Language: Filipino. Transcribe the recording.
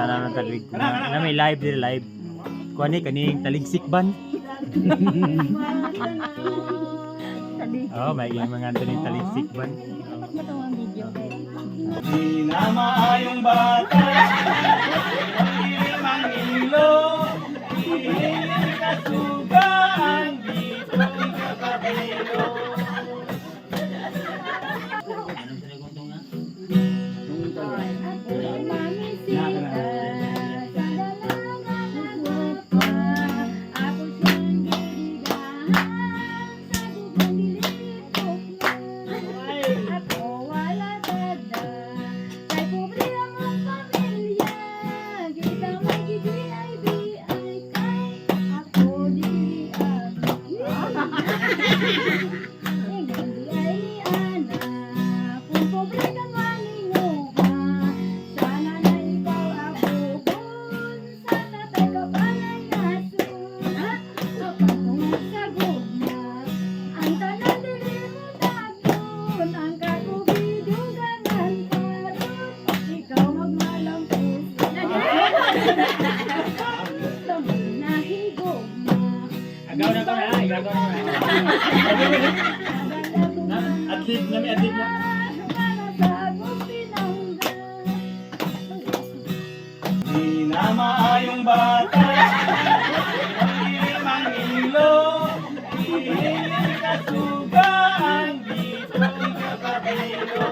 naman talig na may live din live. Kuha ni kaning taligsik ban. Oh, may mga kaning taligsik ban. Di na maayong bata, mangilo, hindi kasugaan dito ikakabilo. Agaw na ko na, igagaw na na. Adlib na, may adlib na. Di na maayong bata, mangilo, hindi kasugaan dito ikakabilo.